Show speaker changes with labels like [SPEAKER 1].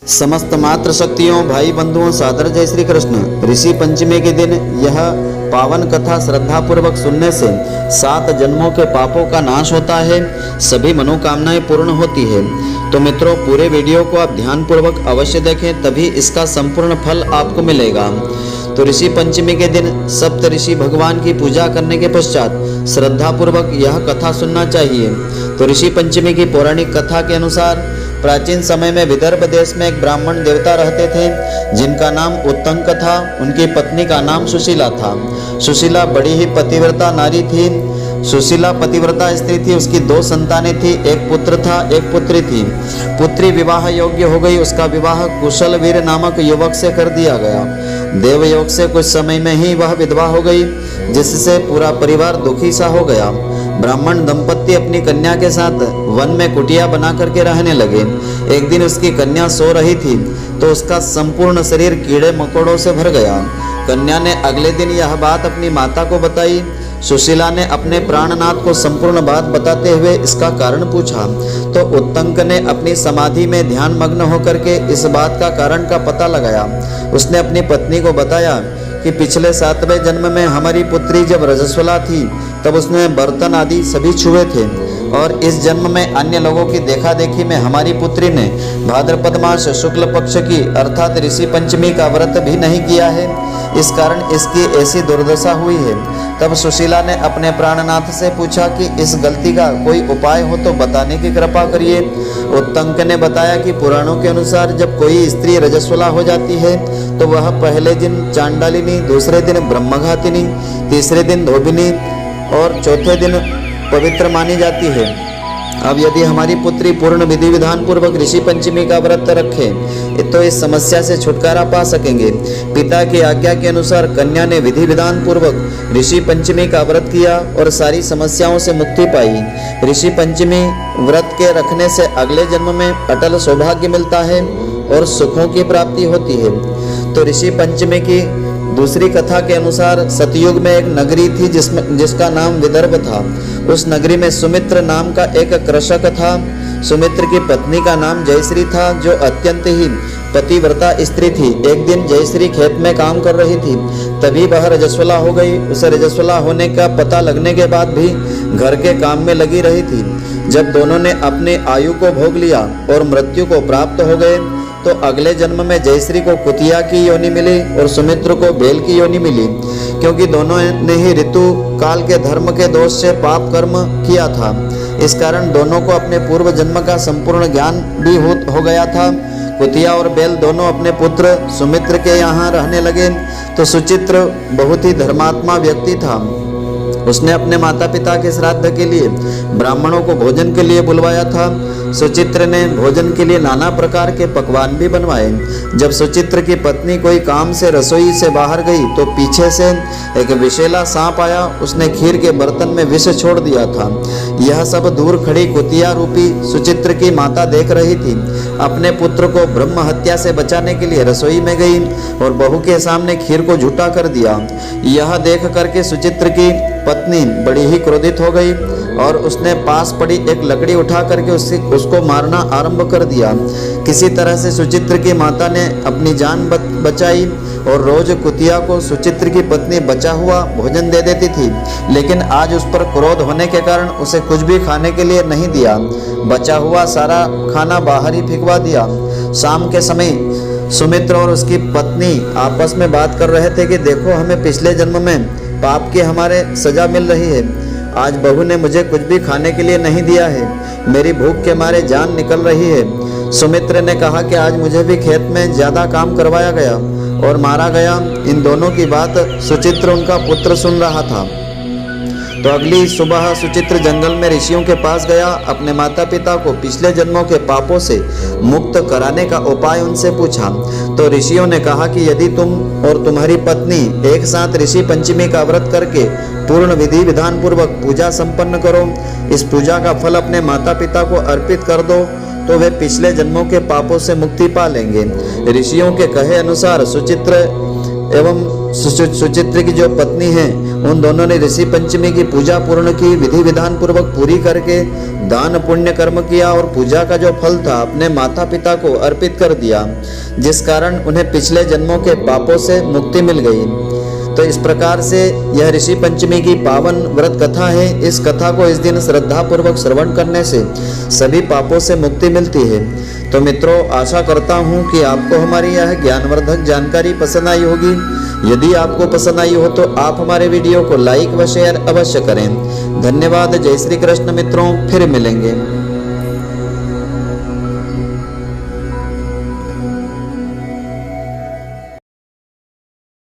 [SPEAKER 1] समस्त मातृ शक्तियों भाई बंधुओं सादर जय श्री कृष्ण। ऋषि पंचमी के दिन यह पावन कथा श्रद्धा पूर्वक सुनने से 7 जन्मों के पापों का नाश होता है, सभी मनोकामनाएं पूर्ण होती है। तो मित्रों, पूरे वीडियो को आप ध्यान पूर्वक अवश्य देखें, तभी इसका संपूर्ण फल आपको मिलेगा। तो ऋषि पंचमी के दिन सप्त ऋषि भगवान की पूजा करने के पश्चात श्रद्धा पूर्वक यह कथा सुनना चाहिए। तो ऋषि पंचमी की पौराणिक कथा के अनुसार प्राचीन समय में विदर्भ देश में एक ब्राह्मण देवता रहते थे जिनका नाम उत्तंक था। उनकी पत्नी का नाम सुशीला था। सुशीला बड़ी ही पतिव्रता नारी थी। सुशीला पतिव्रता स्त्री थी। उसकी 2 संतानें थी, एक पुत्र था, एक पुत्री थी। पुत्री विवाह योग्य हो गई। उसका विवाह कुशल वीर नामक युवक से कर दिया गया। देवयोग से कुछ समय में ही वह विधवा हो गई, जिससे पूरा परिवार दुखी सा हो गया। ब्राह्मण दंपत्ति अपनी कन्या के साथ वन में कुटिया बना करके रहने लगे। एक दिन उसकी कन्या सो रही थी तो उसका संपूर्ण शरीर कीड़े मकोड़ों से भर गया। कन्या ने अगले दिन यह बात अपनी माता को बताई। सुशीला ने अपने प्राणनाथ को संपूर्ण बात बताते हुए इसका कारण पूछा तो उत्तंक ने अपनी समाधि में ध्यान मग्न होकर के इस बात का कारण का पता लगाया। उसने अपनी पत्नी को बताया कि पिछले 7वें जन्म में हमारी पुत्री जब रजस्वला थी तब उसने बर्तन आदि सभी छुए थे, और इस जन्म में अन्य लोगों की देखा देखी में हमारी पुत्री ने भाद्रपद मास शुक्ल पक्ष की अर्थात ऋषि पंचमी का व्रत भी नहीं किया है। इस कारण इसकी ऐसी दुर्दशा हुई है। तब सुशीला ने अपने प्राणनाथ से पूछा कि इस गलती का कोई उपाय हो तो बताने की कृपा करिए। उत्तंक ने बताया कि पुराणों के अनुसार जब कोई स्त्री रजस्वला हो जाती है तो वह पहले दिन चांडालिनी, दूसरे दिन ब्रह्मघातिनी, तीसरे दिन धोबिनी और चौथे दिन पवित्र मानी जाती है। अब यदि हमारी पुत्री पूर्ण विधि विधान पूर्वक ऋषि पंचमी का व्रत रखे तो इस समस्या से छुटकारा पा सकेंगे। पिता की आज्ञा के अनुसार कन्या ने विधि विधान पूर्वक ऋषि पंचमी का व्रत किया और सारी समस्याओं से मुक्ति पाई। ऋषि पंचमी व्रत के रखने से अगले जन्म में अटल सौभाग्य मिलता है और सुखों की प्राप्ति होती है। तो ऋषि पंचमी की दूसरी कथा के अनुसार सतयुग में एक नगरी थी जिसका नाम विदर्भ था। उस नगरी में सुमित्र नाम का एक कृषक था। सुमित्र की पत्नी का नाम जयश्री था, जो अत्यंत ही पतिव्रता स्त्री थी। एक दिन जयश्री खेत में काम कर रही थी, तभी वह रजस्वला हो गई। उसे रजस्वला होने का पता लगने के बाद भी घर के काम में लगी रही थी। जब दोनों ने अपने आयु को भोग लिया और मृत्यु को प्राप्त हो गए तो अगले जन्म में जयश्री को कुतिया की योनि मिली और सुमित्र को बेल की योनि मिली, क्योंकि दोनों ने ही ऋतु काल के धर्म के दोष से पाप कर्म किया था। इस कारण दोनों को अपने पूर्व जन्म का संपूर्ण ज्ञान भी हो गया था। कुतिया और बेल दोनों अपने पुत्र सुमित्र के यहाँ रहने लगे। तो सुचित्र बहुत ही धर्मात्मा व्यक्ति था। उसने अपने माता पिता के श्राद्ध के लिए ब्राह्मणों को भोजन के लिए बुलवाया था। सुचित्र ने भोजन के लिए नाना प्रकार के पकवान भी बनवाए। जब सुचित्र की पत्नी कोई काम से रसोई से बाहर गई तो पीछे से एक विषैला सांप आया। उसने खीर के बर्तन में विष छोड़ दिया था। यह सब दूर खड़ी कुतिया रूपी सुचित्र की माता देख रही थी। अपने पुत्र को ब्रह्म हत्या से बचाने के लिए रसोई में गई और बहू के सामने खीर को झूठा कर दिया। यह देख करके सुचित्र की पत्नी बड़ी ही क्रोधित हो गई और उसने पास पड़ी एक लकड़ी उठा करके उसको मारना आरंभ कर दिया। किसी तरह से सुचित्र की माता ने अपनी जान बचाई और रोज कुतिया को सुचित्र की पत्नी बचा हुआ भोजन दे देती थी, लेकिन आज उस पर क्रोध होने के कारण उसे कुछ भी खाने के लिए नहीं दिया। बचा हुआ सारा खाना बाहर ही फेंकवा दिया। शाम के समय सुमित्र और उसकी पत्नी आपस में बात कर रहे थे कि देखो, हमें पिछले जन्म में पाप की हमारे सजा मिल रही है। आज बहू ने मुझे कुछ भी खाने के लिए नहीं दिया है। मेरी भूख के मारे जान निकल रही है। सुमित्र ने कहा कि आज मुझे भी खेत में ज्यादा काम करवाया गया और मारा गया। इन दोनों की बात सुचित्र उनका पुत्र सुन रहा था। तो अगली सुबह सुचित्र जंगल में ऋषियों के पास गया। अपने माता पिता को पिछले जन्मों के पापों से मुक्त कराने का उपाय उनसे पूछा। तो ऋषियों ने कहा कि यदि तुम और तुम्हारी पत्नी एक साथ ऋषि पंचमी का व्रत करके पूर्ण विधि विधान पूर्वक पूजा संपन्न करो, इस पूजा का फल अपने माता पिता को अर्पित कर दो तो वे पिछले जन्मों के पापों से मुक्ति पा लेंगे। ऋषियों के कहे अनुसार सुचित्र एवं सुचित्र की जो पत्नी है, उन दोनों ने ऋषि पंचमी की पूजा पूर्ण की, विधि विधान पूर्वक पूरी करके दान पुण्य कर्म किया और पूजा का जो फल था अपने माता पिता को अर्पित कर दिया, जिस कारण उन्हें पिछले जन्मों के पापों से मुक्ति मिल गई। तो इस प्रकार से यह ऋषि पंचमी की पावन व्रत कथा है। इस कथा को इस दिन श्रद्धा पूर्वक श्रवण करने से सभी पापों से मुक्ति मिलती है। तो मित्रों, आशा करता हूँ कि आपको हमारी यह ज्ञानवर्धक जानकारी पसंद आई होगी। यदि आपको पसंद आई हो तो आप हमारे वीडियो को लाइक व शेयर अवश्य करें। धन्यवाद। जय श्री कृष्ण मित्रों, फिर मिलेंगे।